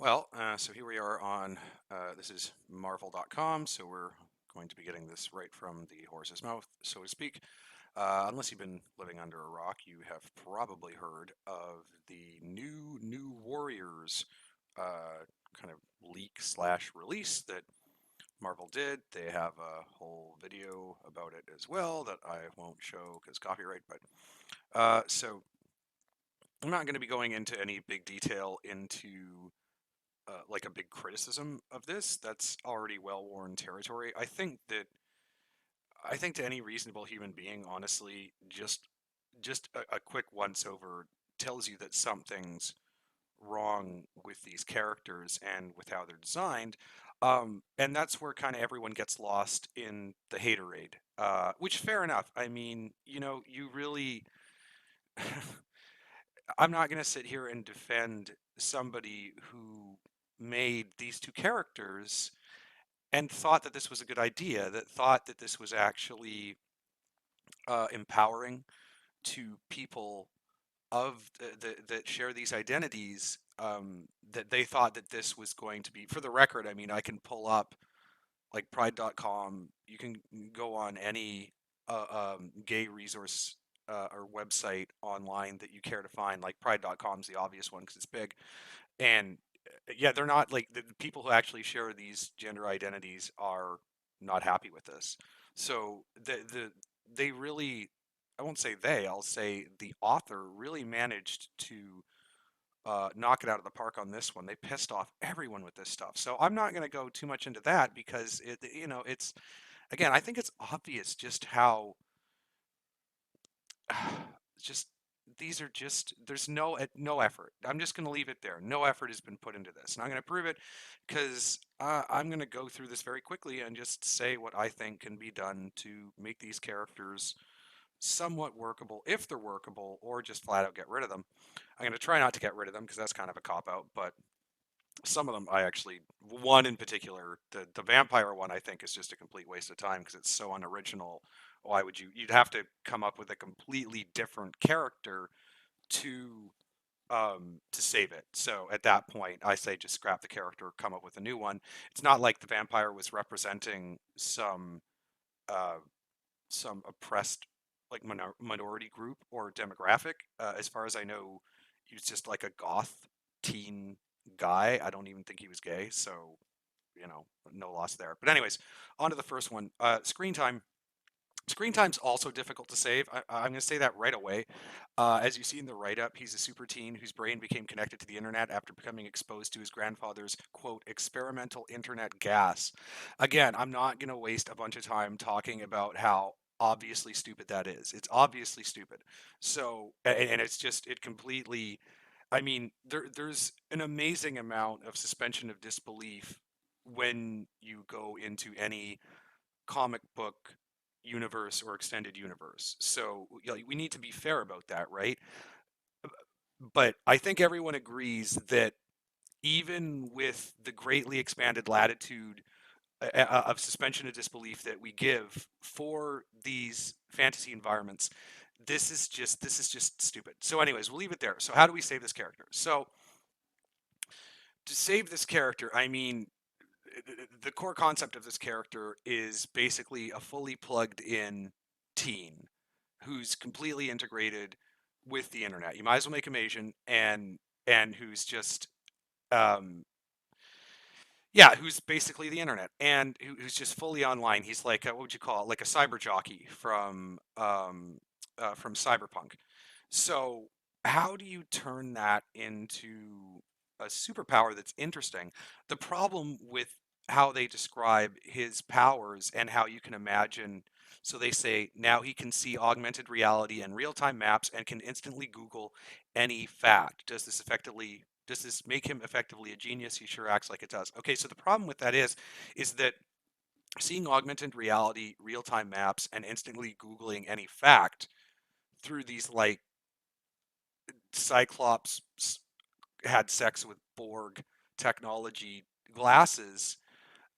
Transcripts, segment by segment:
So here we are on, this is marvel.com, so we're going to be getting this right from the horse's mouth, so to speak. Unless you've been living under a rock, you have probably heard of the new Warriors kind of leak slash release that Marvel did. They have a whole video about it as well that I won't show because copyright, but so I'm not going to be going into any big detail into like a big criticism of this. That's already well-worn territory. I think to any reasonable human being, honestly, just a quick once-over tells you that something's wrong with these characters and with how they're designed. And that's where kind of everyone gets lost in the haterade. Which fair enough. I mean, you really I'm not going to sit here and defend somebody who made these two characters and thought that this was a good idea, that thought that this was actually empowering to people that share these identities. That they thought that this was going to be, for the record, I mean, I can pull up like pride.com. You can go on any gay resource or website online that you care to find. Like pride.com is the obvious one because it's big. And yeah, they're not like the people who actually share these gender identities are not happy with this. So they really, I won't say they, I'll say the author really managed to knock it out of the park on this one. They pissed off everyone with this stuff. So I'm not going to go too much into that because it's again, I think it's obvious just how just these are just there's no effort. I'm just going to leave it there. No effort has been put into this. And I'm going to prove it because I'm going to go through this very quickly and just say what I think can be done to make these characters somewhat workable, if they're workable, or just flat out get rid of them. I'm going to try not to get rid of them because that's kind of a cop out, but some of them I actually, one in particular, the vampire one, I think is just a complete waste of time because it's so unoriginal. Why would you'd have to come up with a completely different character to to save it. So at that point, I say just scrap the character, come up with a new one. It's not like the vampire was representing uh, some oppressed like minority group or demographic. As far as I know, he was just like a goth teen guy. I don't even think he was gay, so no loss there. But anyways, on to the first one. Screen time. Screen time's also difficult to save. I'm going to say that right away. As you see in the write-up, he's a super teen whose brain became connected to the internet after becoming exposed to his grandfather's, quote, experimental internet gas. Again, I'm not going to waste a bunch of time talking about how obviously stupid that is. It's obviously stupid. So, and it's just, it completely, I mean, there's an amazing amount of suspension of disbelief when you go into any comic book universe or extended universe. So we need to be fair about that, right? But I think everyone agrees that even with the greatly expanded latitude of suspension of disbelief that we give for these fantasy environments, this is just stupid. So anyways, we'll leave it there. So how do we save this character? So to save this character, I mean, the core concept of this character is basically a fully plugged in teen who's completely integrated with the internet. You might as well make him Asian and who's just um yeah, who's basically the internet and who's just fully online. He's like what would you call it? Like a cyber jockey from Cyberpunk. So how do you turn that into a superpower that's interesting? The problem with how they describe his powers and how you can imagine, so they say now he can see augmented reality and real-time maps and can instantly Google any fact. Does this make him effectively a genius? He sure acts like it does. Okay, so the problem with that is that seeing augmented reality, real-time maps, and instantly Googling any fact through these like Cyclops had sex with Borg technology glasses.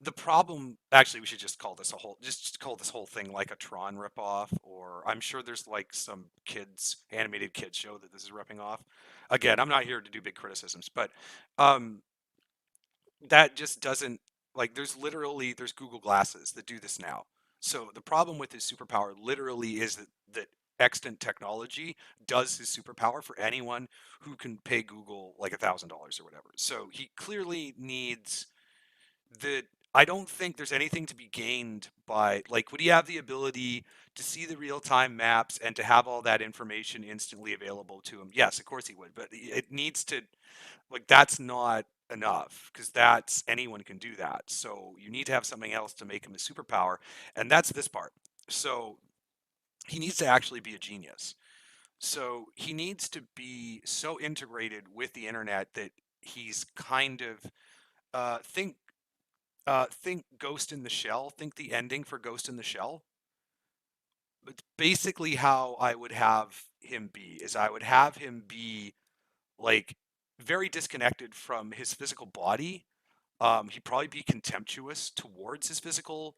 The problem, actually, we should just call this whole thing like a Tron ripoff, or I'm sure there's like some animated kids show that this is ripping off. Again, I'm not here to do big criticisms, but um, that just doesn't, like, there's Google Glasses that do this now. So the problem with his superpower literally is that extant technology does his superpower for anyone who can pay Google like $1,000 or whatever. So he clearly needs the I don't think there's anything to be gained by, like, would he have the ability to see the real-time maps and to have all that information instantly available to him? Yes, of course he would, but it needs to, like, that's not enough because that's anyone can do that. So you need to have something else to make him a superpower, and that's this part. So he needs to actually be a genius. So he needs to be so integrated with the internet that he's kind of think Ghost in the Shell. Think the ending for Ghost in the Shell. It's basically how I would have him be. Is I would have him be like very disconnected from his physical body. He'd probably be contemptuous towards his physical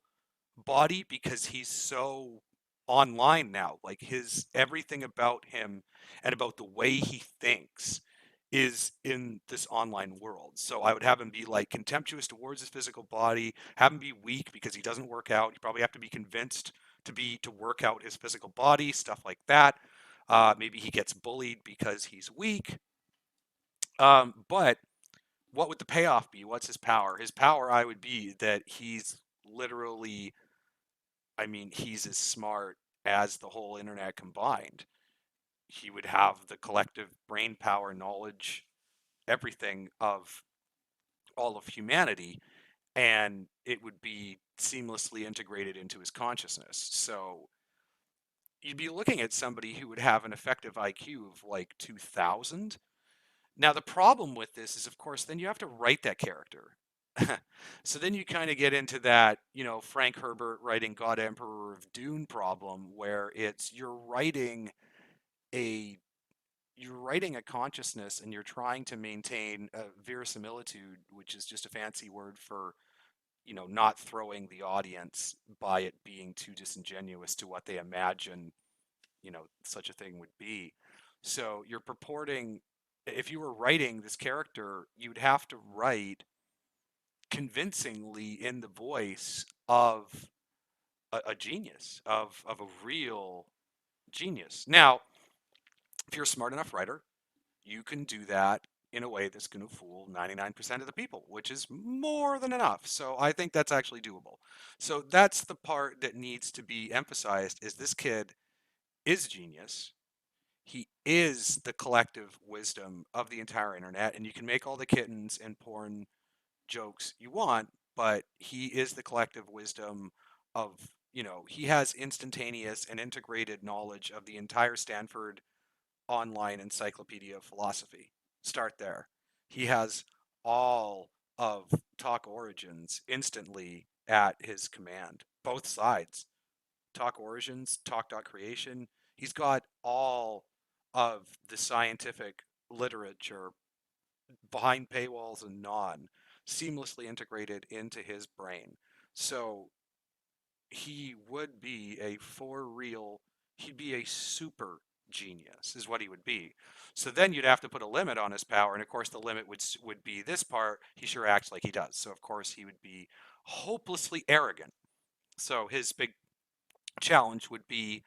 body because he's so online now. Like his everything about him and about the way he thinks is in this online world. So I would have him be like contemptuous towards his physical body, have him be weak because he doesn't work out. You probably have to be convinced to work out his physical body, stuff like that. Maybe he gets bullied because he's weak. But what would the payoff be? What's his power? His power, I would be that he's literally, I mean, he's as smart as the whole internet combined. He would have the collective brain power, knowledge, everything of all of humanity, and it would be seamlessly integrated into his consciousness. So you'd be looking at somebody who would have an effective IQ of like 2000. Now, the problem with this is, of course, then you have to write that character. So then you kind of get into that, Frank Herbert writing God Emperor of Dune problem, where it's a you're writing a consciousness and you're trying to maintain a verisimilitude, which is just a fancy word for, not throwing the audience by it being too disingenuous to what they imagine, such a thing would be. So you're purporting, if you were writing this character, you'd have to write convincingly in the voice of a genius, of a real genius. Now, if you're a smart enough writer, you can do that in a way that's going to fool 99% of the people, which is more than enough. So I think that's actually doable. So that's the part that needs to be emphasized is this kid is genius. He is the collective wisdom of the entire internet, and you can make all the kittens and porn jokes you want, but he is the collective wisdom of, he has instantaneous and integrated knowledge of the entire Stanford online encyclopedia of philosophy. Start there. He has all of Talk Origins instantly at his command, both sides. Talk Origins, Talk.creation. He's got all of the scientific literature behind paywalls and non seamlessly integrated into his brain. So he would be a for real, he'd be a super genius is what he would be. So then you'd have to put a limit on his power, and of course the limit would be this part, he sure acts like he does. So of course he would be hopelessly arrogant. So his big challenge would be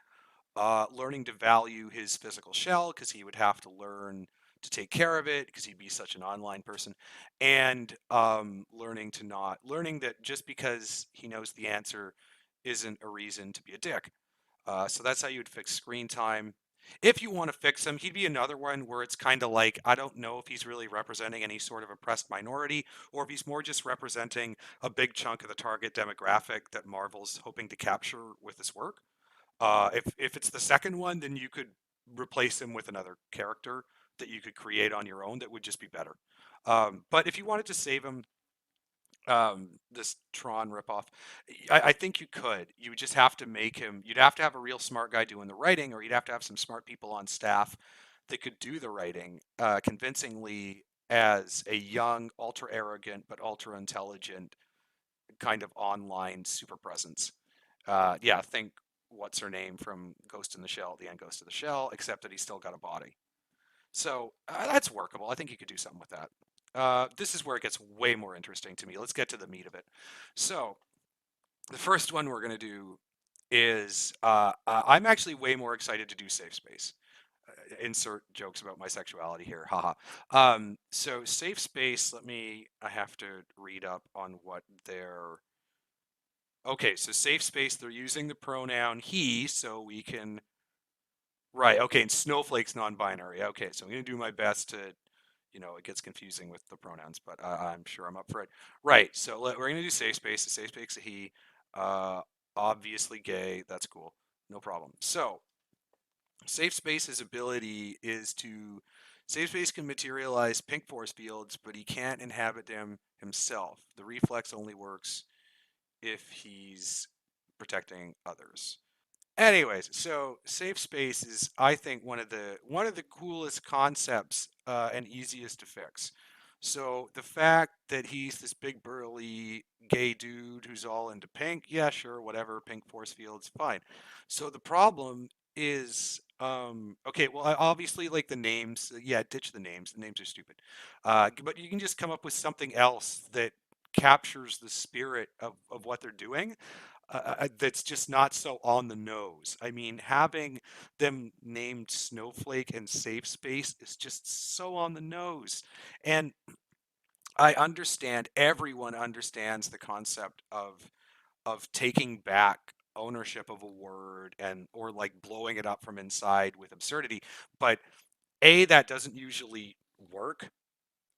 learning to value his physical shell because he would have to learn to take care of it because he'd be such an online person, and learning that just because he knows the answer isn't a reason to be a dick. So that's how you would fix screen time. If you want to fix him, he'd be another one where it's kind of like, I don't know if he's really representing any sort of oppressed minority or if he's more just representing a big chunk of the target demographic that Marvel's hoping to capture with this work. If it's the second one, then you could replace him with another character that you could create on your own that would just be better. But if you wanted to save him, this Tron ripoff, I think you could. You would just have to make him. You'd have to have a real smart guy doing the writing, or you'd have to have some smart people on staff that could do the writing convincingly as a young, ultra arrogant but ultra intelligent kind of online super presence. Yeah, think what's her name from Ghost in the Shell, the end Ghost of the Shell, except that he's still got a body. So that's workable. I think you could do something with that. This is where it gets way more interesting to me. Let's get to the meat of it. So, the first one we're going to do is I'm actually way more excited to do safe space. Insert jokes about my sexuality here, haha. So safe space, I have to read up on what they're, okay, so safe space, they're using the pronoun he, so we can, right, okay, and snowflake's non-binary. Okay, so I'm going to do my best to, it gets confusing with the pronouns, but I'm sure I'm up for it. Right, so we're going to do safe space. The safe space is a he, uh, obviously gay. That's cool, no problem. So safe space's ability is to, safe space can materialize pink force fields, but he can't inhabit them himself. The reflex only works if he's protecting others. Anyways, so safe space is, I think, one of the coolest concepts and easiest to fix. So the fact that he's this big burly gay dude who's all into pink, yeah, sure, whatever, pink force fields, fine. So the problem is, okay, well, obviously, like the names, yeah, ditch the names. The names are stupid. But you can just come up with something else that captures the spirit of what they're doing, that's just not so on the nose. I mean, having them named Snowflake and Safe Space is just so on the nose. And I understand, everyone understands the concept of taking back ownership of a word and or like blowing it up from inside with absurdity. But A, that doesn't usually work.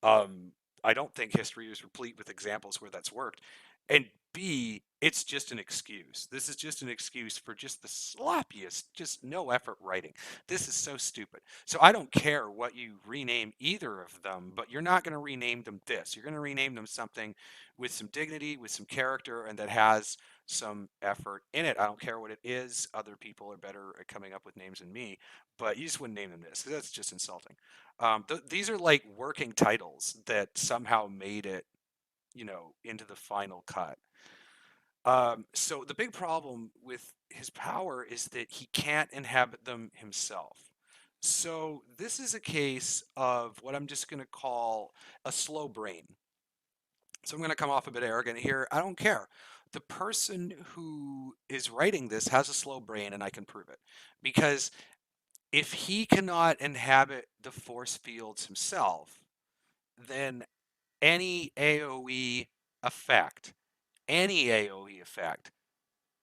um, I don't think history is replete with examples where that's worked. And B, it's just an excuse. This is just an excuse for just the sloppiest, just no effort writing. This is so stupid. So I don't care what you rename either of them, but you're not going to rename them this. You're going to rename them something with some dignity, with some character, and that has some effort in it. I don't care what it is. Other people are better at coming up with names than me, but you just wouldn't name them this because that's just insulting. These are like working titles that somehow made it, into the final cut. So the big problem with his power is that he can't inhabit them himself. So this is a case of what I'm just going to call a slow brain. So I'm going to come off a bit arrogant here. I don't care. The person who is writing this has a slow brain, and I can prove it. Because if he cannot inhabit the force fields himself, then any AoE effect, any AoE effect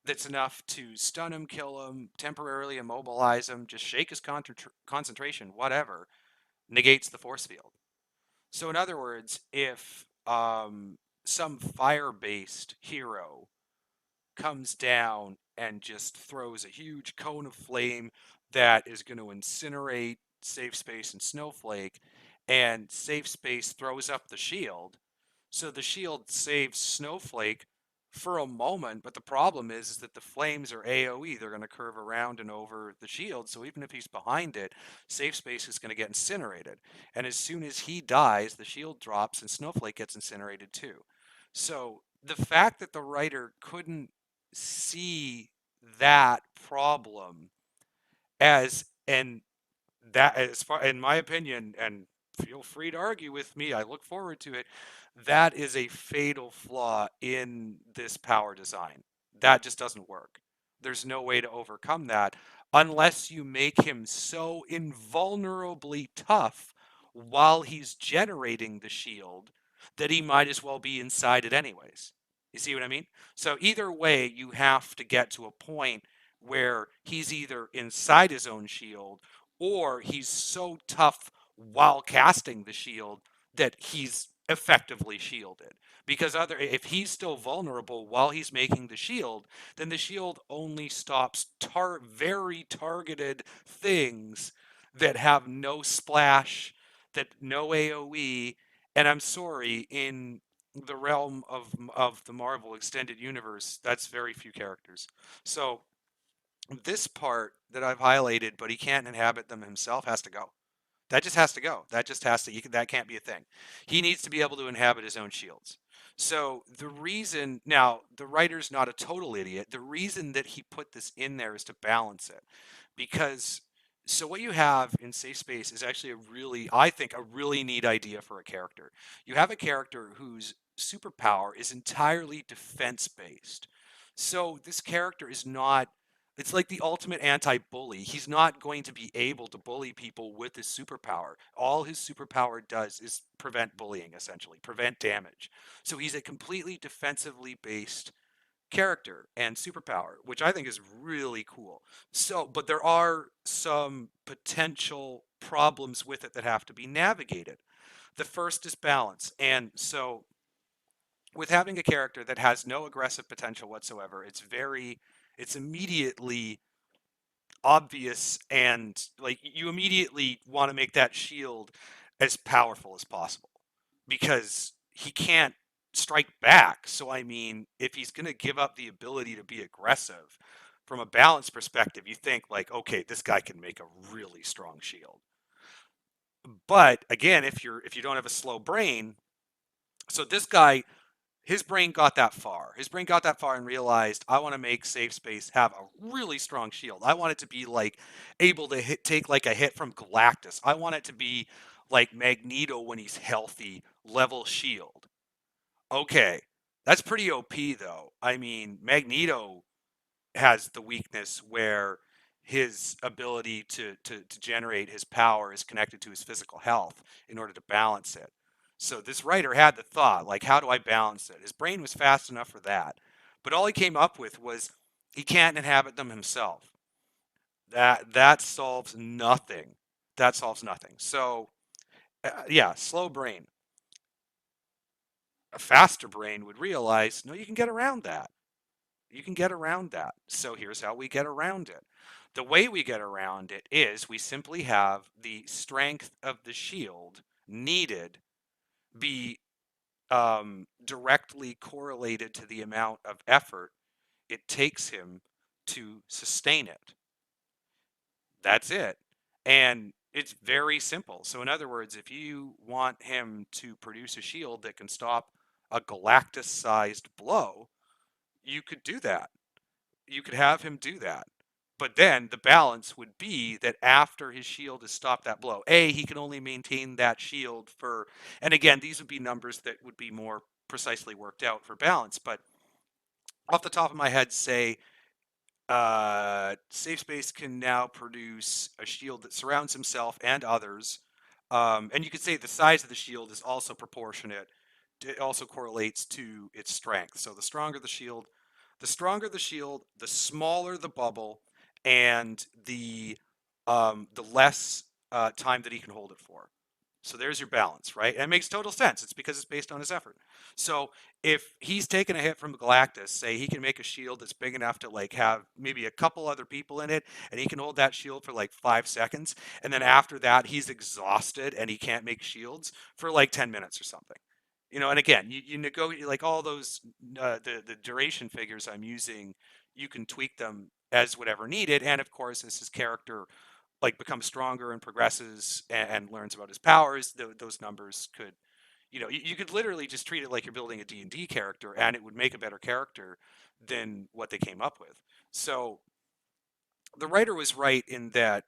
that's enough to stun him, kill him, temporarily immobilize him, just shake his concentration, whatever, negates the force field. So, in other words, if some fire based hero comes down and just throws a huge cone of flame that is going to incinerate Safe Space and Snowflake, and Safe Space throws up the shield. So the shield saves Snowflake for a moment, but the problem is that the flames are AoE. They're going to curve around and over the shield. So even if he's behind it, Safe Space is going to get incinerated. And as soon as he dies, the shield drops and Snowflake gets incinerated too. So the fact that the writer couldn't see that problem as and that, as far in my opinion, and feel free to argue with me, I look forward to it, that is a fatal flaw in this power design. That just doesn't work. There's no way to overcome that unless you make him so invulnerably tough while he's generating the shield that he might as well be inside it anyways. You see what I mean? So either way, you have to get to a point where he's either inside his own shield or he's so tough while casting the shield that he's effectively shielded. Because if he's still vulnerable while he's making the shield, then the shield only stops very targeted things that have no splash, that no AoE, and I'm sorry, in the realm of the Marvel extended universe, that's very few characters. So this part that I've highlighted, but he can't inhabit them himself, has to go. That just has to go. That just has to. That can't be a thing. He needs to be able to inhabit his own shields. So the reason now the writer's not a total idiot. The reason that he put this in there is to balance it, because So what you have in Safe Space is actually I think, a really neat idea for a character. You have a character whose superpower is entirely defense based. So this character is not, it's like the ultimate anti-bully. He's not going to be able to bully people with his superpower. All his superpower does is prevent bullying, essentially, prevent damage. So he's a completely defensively based character and superpower, which I think is really cool. So, but there are some potential problems with it that have to be navigated. The first is balance. And so, with having a character that has no aggressive potential whatsoever, it's immediately obvious, and like you immediately want to make that shield as powerful as possible because he can't strike back. So I mean, if he's going to give up the ability to be aggressive from a balance perspective, you think like, okay, this guy can make a really strong shield. But again, if you don't have a slow brain, so this guy, his brain got that far. His brain got that far and realized, I want to make Safe Space have a really strong shield. I want it to be like able to take like a hit from Galactus. I want it to be like Magneto when he's healthy, level shield. Okay, that's pretty OP though. I mean, Magneto has the weakness where his ability to generate his power is connected to his physical health in order to balance it. So this writer had the thought, like, how do I balance it? His brain was fast enough for that. But all he came up with was he can't inhabit them himself. That solves nothing. That solves nothing. So yeah, slow brain. A faster brain would realize, no, you can get around that. You can get around that. So here's how we get around it. The way we get around it is we simply have the strength of the shield needed be directly correlated to the amount of effort it takes him to sustain it. That's it. And it's very simple. So, in other words, if you want him to produce a shield that can stop a Galactus sized blow, you could do that. You could have him do that. But then the balance would be that after his shield has stopped that blow, A, he can only maintain that shield for, and again, these would be numbers that would be more precisely worked out for balance. But off the top of my head, say Safe Space can now produce a shield that surrounds himself and others. And you could say the size of the shield is also proportionate. It also correlates to its strength. So the stronger the shield, the smaller the bubble, and the less time that he can hold it for. So there's your balance, right? And it makes total sense. It's because it's based on his effort. So if he's taken a hit from Galactus, say he can make a shield that's big enough to like have maybe a couple other people in it, and he can hold that shield for like 5 seconds, and then after that he's exhausted and he can't make shields for like 10 minutes or something. And again, you negotiate like all those the duration figures I'm using. You can tweak them as whatever needed, and of course, as his character like becomes stronger and progresses and learns about his powers, those numbers could, you could literally just treat it like you're building a D&D character, and it would make a better character than what they came up with. So the writer was right in that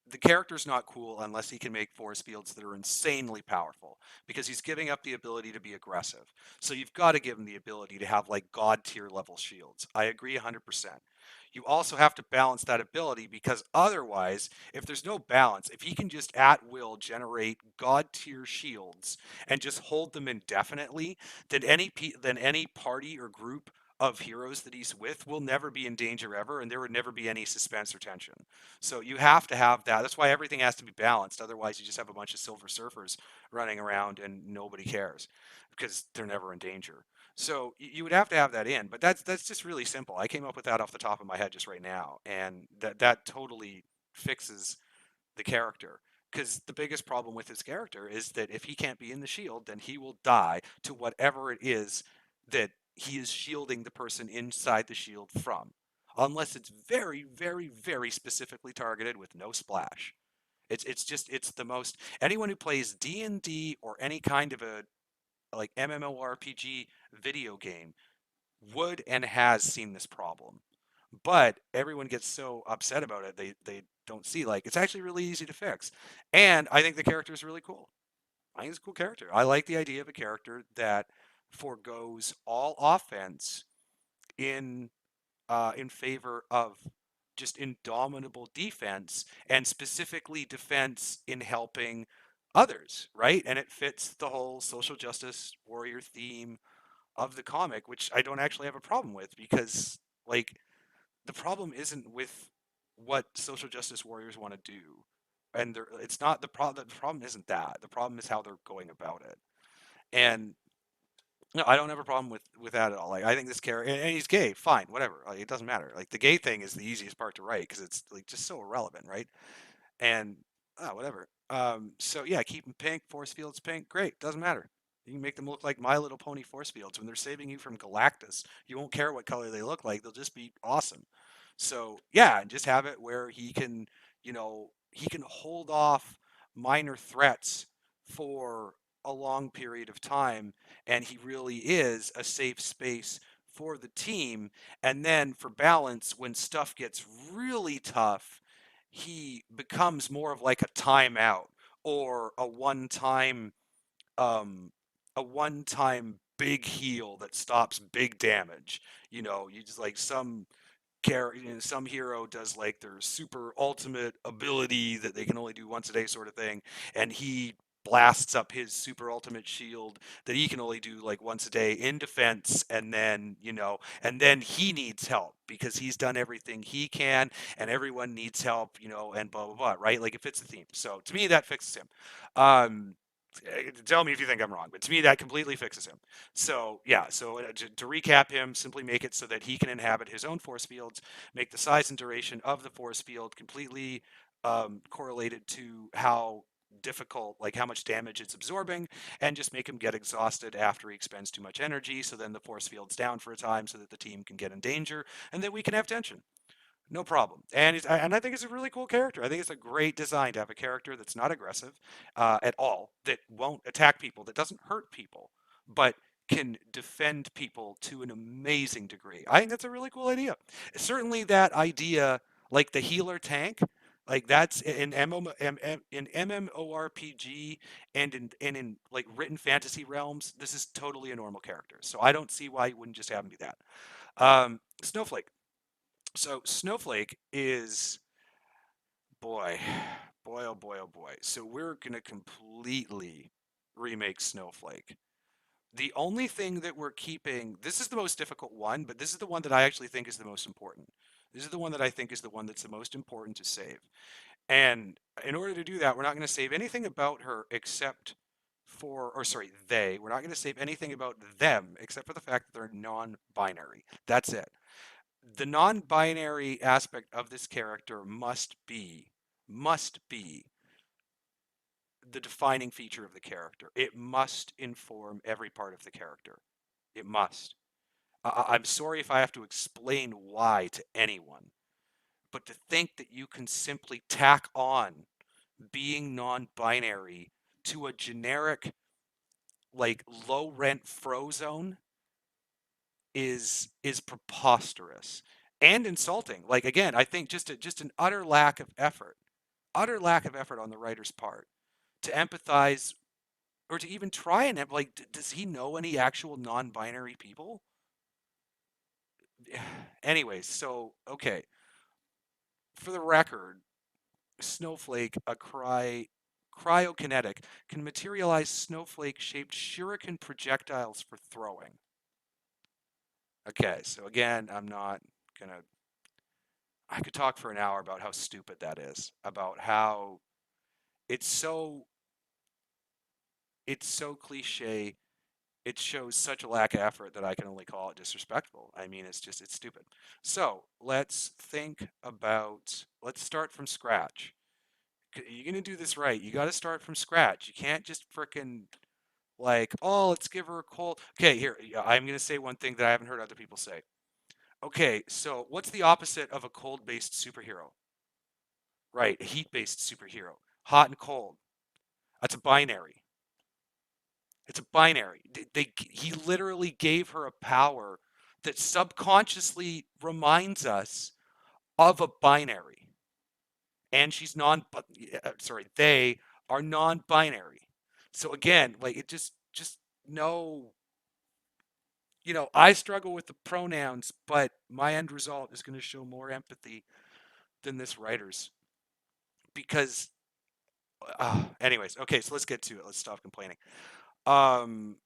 the character's not cool unless he can make force fields that are insanely powerful because he's giving up the ability to be aggressive. So you've got to give him the ability to have like god tier level shields. I agree 100%. You also have to balance that ability because otherwise, if there's no balance, if he can just at will generate god tier shields and just hold them indefinitely, then any party or group of heroes that he's with will never be in danger ever, and there would never be any suspense or tension. So you have to have that. That's why everything has to be balanced. Otherwise, you just have a bunch of Silver Surfers running around and nobody cares because they're never in danger. So you would have to have that in, but that's just really simple. I came up with that off the top of my head just right now, and that totally fixes the character. Because the biggest problem with his character is that if he can't be in the shield, then he will die to whatever it is that he is shielding the person inside the shield from, unless it's very, very, very specifically targeted with no splash. It's the most, anyone who plays D&D or any kind of a like MMORPG video game would and has seen this problem. But everyone gets so upset about it. They don't see. Like, it's actually really easy to fix. And I think the character is really cool. I think it's a cool character. I like the idea of a character that forgoes all offense in favor of just indomitable defense, and specifically defense in helping others, right? And it fits the whole social justice warrior theme of the comic, which I don't actually have a problem with, because like the problem isn't with what social justice warriors want to do. And it's not the problem. The problem isn't that. The problem is how they're going about it. And no, I don't have a problem with that at all. Like, I think this character, and he's gay, fine, whatever. Like, it doesn't matter. Like, the gay thing is the easiest part to write because it's like just so irrelevant, right? And whatever. So yeah, keep them pink. Force fields pink. Great. Doesn't matter. You can make them look like My Little Pony force fields when they're saving you from Galactus. You won't care what color they look like. They'll just be awesome. So yeah, and just have it where he can, he can hold off minor threats for a long period of time, and he really is a safe space for the team. And then for balance, when stuff gets really tough, he becomes more of like a timeout or um a one-time big heal that stops big damage. You just like some hero does like their super ultimate ability that they can only do once a day sort of thing, and he blasts up his super ultimate shield that he can only do like once a day in defense, and then he needs help because he's done everything he can, and everyone needs help, and blah blah blah, right? Like, it fits the theme. So to me, that fixes him. um Tell me if you think I'm wrong, but to me that completely fixes him. So yeah, so to recap him, simply make it so that he can inhabit his own force fields, make the size and duration of the force field completely correlated to how difficult, like how much damage it's absorbing, and just make him get exhausted after he expends too much energy. So then the force field's down for a time so that the team can get in danger, and then we can have tension. No problem. And I think it's a really cool character. I think it's a great design to have a character that's not aggressive at all, that won't attack people, that doesn't hurt people, but can defend people to an amazing degree. I think that's a really cool idea. Certainly that idea, like the healer tank, like that's in in MMORPG and in like written fantasy realms, this is totally a normal character. So I don't see why you wouldn't just have him be that. Snowflake. So Snowflake is, boy, boy, oh boy, oh boy. So we're gonna completely remake Snowflake. The only thing that we're keeping, this is the most difficult one, but this is the one that I actually think is the most important. This is the one that I think is the one that's the most important to save. And in order to do that, we're not going to save anything about her except or sorry, they. We're not going to save anything about them except for the fact that they're non-binary. That's it. The non-binary aspect of this character must be the defining feature of the character. It must inform every part of the character. It must. I'm sorry if I have to explain why to anyone, but to think that you can simply tack on being non-binary to a generic, like, low rent frozone is preposterous and insulting. Like, again, I think just an utter lack of effort on the writer's part to empathize or to even try and like, does he know any actual non-binary people? Anyways, so okay, for the record, Snowflake, cryokinetic, can materialize snowflake-shaped shuriken projectiles for throwing. Okay, so again, I'm not gonna. I could talk for an hour about how stupid that is, about how it's so it's so cliche. It shows such a lack of effort that I can only call it disrespectful. I mean, it's stupid. So let's start from scratch. You're gonna do this right. You got to start from scratch. You can't just frickin' like, oh, let's give her a cold. Okay, here, yeah, I'm gonna say one thing that I haven't heard other people say. Okay, so what's the opposite of a cold-based superhero? Right, a heat-based superhero. Hot and cold. That's a binary. It's a binary. He literally gave her a power that subconsciously reminds us of a binary. and she's non, sorry, they are non-binary. So again, like it just no, I struggle with the pronouns, but my end result is going to show more empathy than this writer's because, anyways, okay, so let's get to it. Let's stop complaining. Um,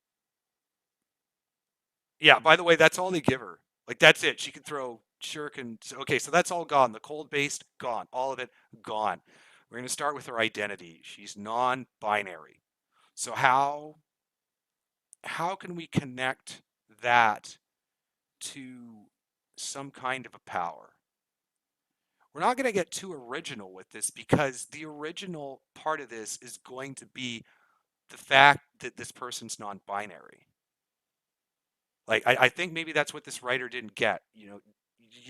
yeah, by the way, that's all they give her. Like that's it. She can throw shuriken. Okay, so that's all gone. The cold based gone. All of it gone. We're going to start with her identity. She's non-binary. So how can we connect that to some kind of a power? We're not going to get too original with this because the original part of this is going to be the fact that this person's non-binary. Like I think maybe that's what this writer didn't get. You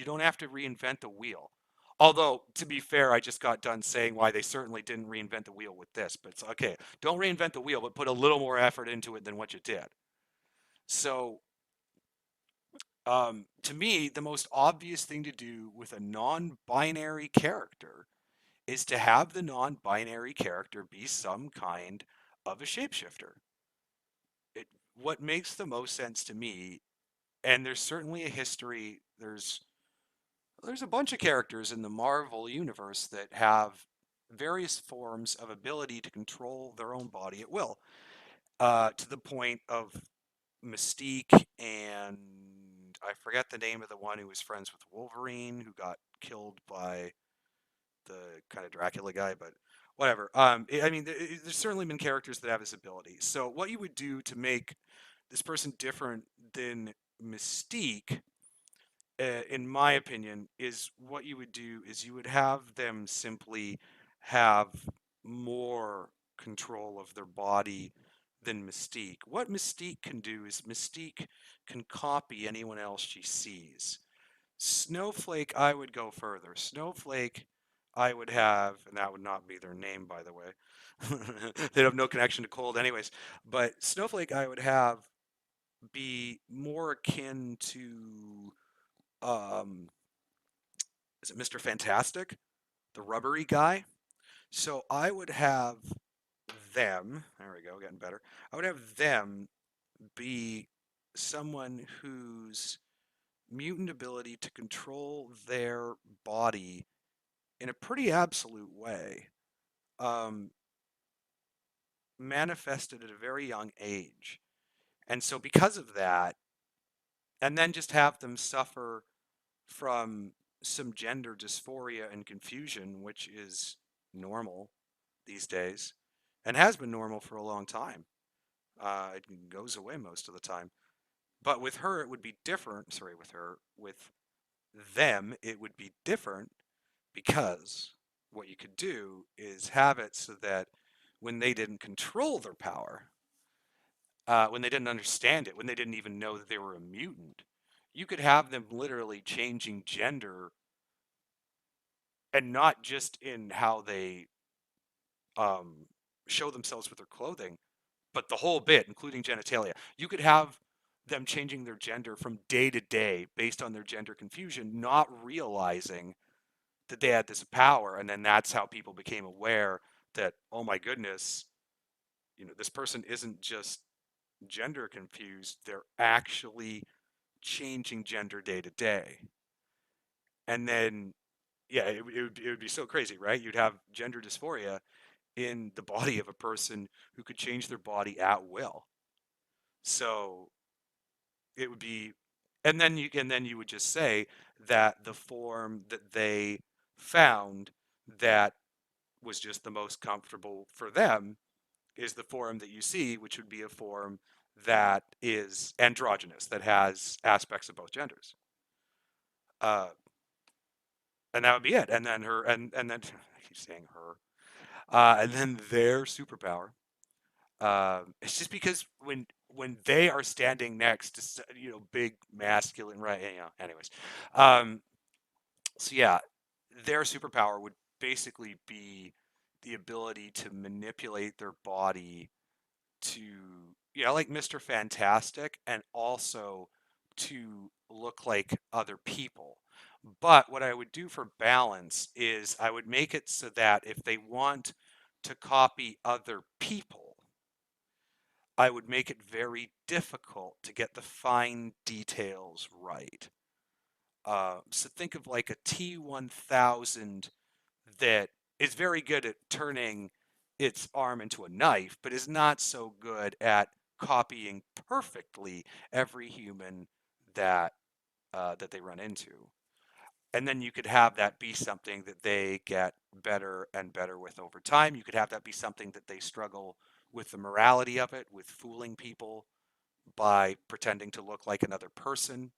don't have to reinvent the wheel. Although, to be fair, I just got done saying why they certainly didn't reinvent the wheel with this. But it's okay. Don't reinvent the wheel, but put a little more effort into it than what you did. So, to me, the most obvious thing to do with a non-binary character is to have the non-binary character be some kind of a shapeshifter. It, what makes the most sense to me, and there's certainly a history, there's a bunch of characters in the Marvel universe that have various forms of ability to control their own body at will, to the point of Mystique, and I forget the name of the one who was friends with Wolverine, who got killed by the kind of Dracula guy, but whatever. I mean, there's certainly been characters that have this ability. So, what you would do to make this person different than Mystique, in my opinion, is what you would do is you would have them simply have more control of their body than Mystique. What Mystique can do is Mystique can copy anyone else she sees. Snowflake, I would go further. Snowflake, I would have, and that would not be their name, by the way. They'd have no connection to cold, anyways. But Snowflake, I would have be more akin to, um, is it Mr. Fantastic, the rubbery guy? So I would have them, there we go, getting better. I would have them be someone whose mutant ability to control their body in a pretty absolute way, um, manifested at a very young age. And so, because of that, and then just have them suffer from some gender dysphoria and confusion, which is normal these days and has been normal for a long time. It goes away most of the time. But with her, it would be different. Sorry, with them, it would be different because what you could do is have it so that when they didn't control their power, when they didn't understand it, when they didn't even know that they were a mutant, you could have them literally changing gender, and not just in how they um, show themselves with their clothing, but the whole bit, including genitalia. You could have them changing their gender from day to day based on their gender confusion, not realizing that they had this power, and then that's how people became aware that, oh my goodness, this person isn't just gender confused, they're actually changing gender day to day. And then, yeah, it would be so crazy, right? You'd have gender dysphoria in the body of a person who could change their body at will. So it would be, and then you would just say that the form that they found that was just the most comfortable for them is the form that you see, which would be a form that is androgynous, that has aspects of both genders. Uh, and that would be it. And then and then I keep saying her. And then their superpower. It's just because when they are standing next to big masculine, right? Anyways, um, so yeah, their superpower would basically be the ability to manipulate their body to, like Mr. Fantastic, and also to look like other people. But what I would do for balance is I would make it so that if they want to copy other people, I would make it very difficult to get the fine details right. So think of like a T1000 that is very good at turning its arm into a knife, but is not so good at copying perfectly every human that that they run into. And then you could have that be something that they get better and better with over time. You could have that be something that they struggle with the morality of it, with fooling people by pretending to look like another person.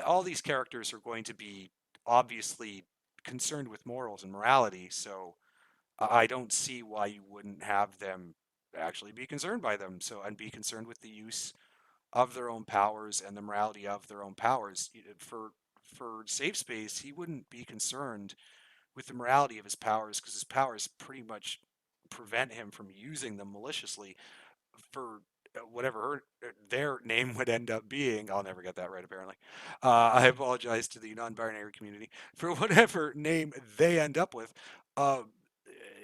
All these characters are going to be obviously concerned with morals and morality, so I don't see why you wouldn't have them actually be concerned by them. So and be concerned with the use of their own powers and the morality of their own powers. For safe space, he wouldn't be concerned with the morality of his powers because his powers pretty much prevent him from using them maliciously for whatever their name would end up being. I'll never get that right, apparently. I apologize to the non-binary community for whatever name they end up with. Uh,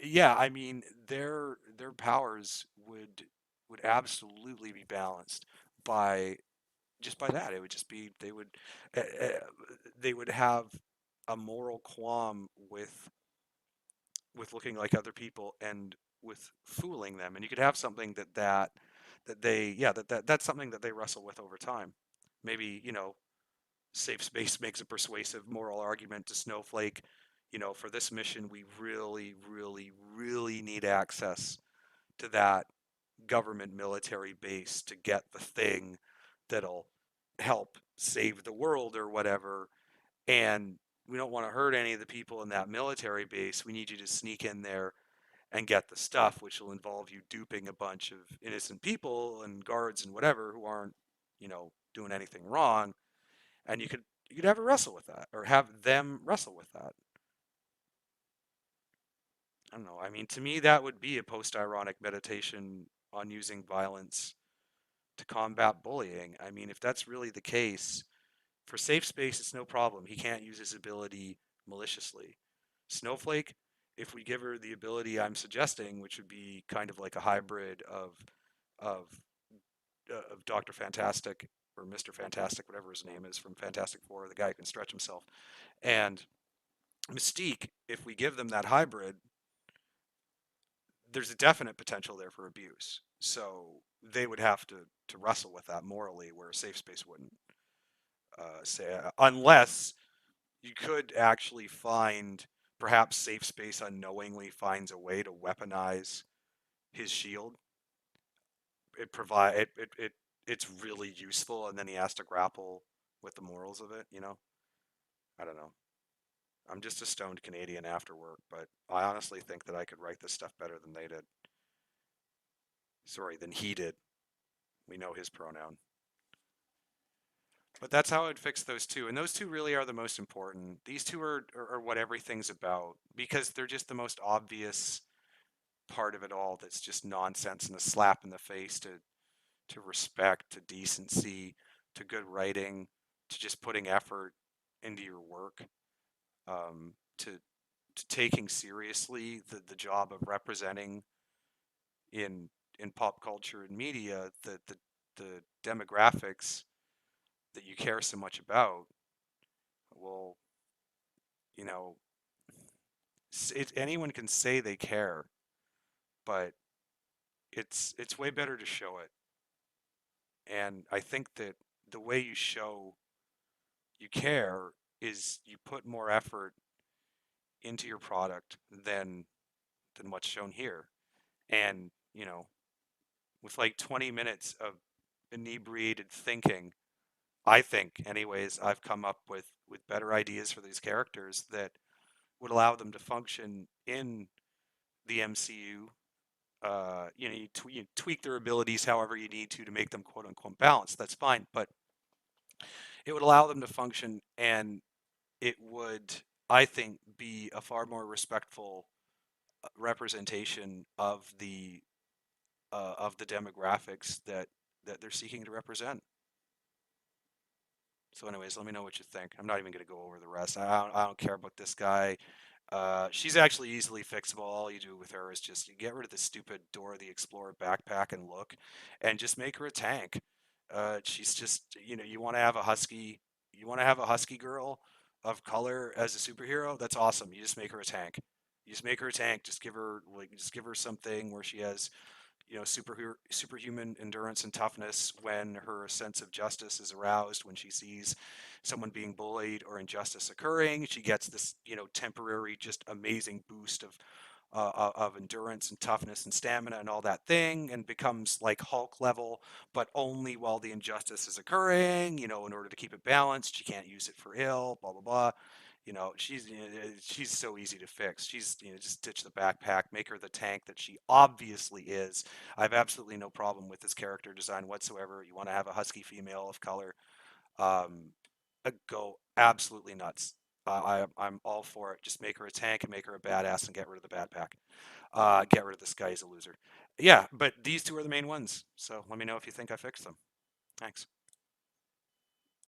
yeah, I mean their powers would absolutely be balanced by just by that. It would just be uh, uh, they would have a moral qualm with looking like other people and with fooling them. And you could have something that they yeah that's something that they wrestle with over time. Maybe safe space makes a persuasive moral argument to Snowflake. For this mission, we really, really, really need access to that government military base to get the thing that'll help save the world or whatever. And we don't want to hurt any of the people in that military base. We need you to sneak in there and get the stuff, which will involve you duping a bunch of innocent people and guards and whatever who aren't, doing anything wrong. And you could have a wrestle with that, or have them wrestle with that. I don't know. I mean, to me, that would be a post-ironic meditation on using violence to combat bullying. I mean, if that's really the case, for safe space, it's no problem. He can't use his ability maliciously. Snowflake, if we give her the ability I'm suggesting, which would be kind of like a hybrid of of Doctor Fantastic or Mr. Fantastic, whatever his name is from Fantastic Four, the guy who can stretch himself, and Mystique, if we give them that hybrid, there's a definite potential there for abuse. So they would have to wrestle with that morally, where a safe space wouldn't. Say unless you could actually find perhaps safe space unknowingly finds a way to weaponize his shield. It provide it's really useful, and then he has to grapple with the morals of it. I don't know. I'm just a stoned Canadian after work, but I honestly think that I could write this stuff better than they did. Sorry, than he did. We know his pronoun. But that's how I'd fix those two. And those two really are the most important. These two are what everything's about because they're just the most obvious part of it all that's just nonsense and a slap in the face to respect, to decency, to good writing, to just putting effort into your work, to taking seriously the job of representing in in pop culture and media the demographics that you care so much about. Well, you know, anyone can say they care, but it's way better to show it. And I think that the way you show you care is you put more effort into your product than what's shown here. And, with like 20 minutes of inebriated thinking, I think anyways, I've come up with better ideas for these characters that would allow them to function in the MCU. You tweak their abilities however you need to make them quote unquote balanced. That's fine, but it would allow them to function, and it would, I think, be a far more respectful representation of the demographics that they're seeking to represent. So, anyways, let me know what you think. I'm not even going to go over the rest. I don't care about this guy. She's actually easily fixable. All you do with her is just you get rid of the stupid Dora the Explorer backpack and look, and just make her a tank. She's just, you want to have a husky, you want to have a husky girl of color as a superhero. That's awesome. You just make her a tank. You just make her a tank. Just give her something where she has superhuman endurance and toughness when her sense of justice is aroused, when she sees someone being bullied or injustice occurring. She gets this, temporary, just amazing boost of endurance and toughness and stamina and all that thing, and becomes like Hulk level, but only while the injustice is occurring. In order to keep it balanced, she can't use it for ill. Blah blah blah. She's so easy to fix. She's, just ditch the backpack, make her the tank that she obviously is. I have absolutely no problem with this character design whatsoever. You want to have a husky female of color, um, go absolutely nuts. I'm all for it. Just make her a tank and make her a badass and get rid of the backpack. Get rid of this guy. He's a loser. Yeah, but these two are the main ones. So let me know if you think I fixed them. Thanks.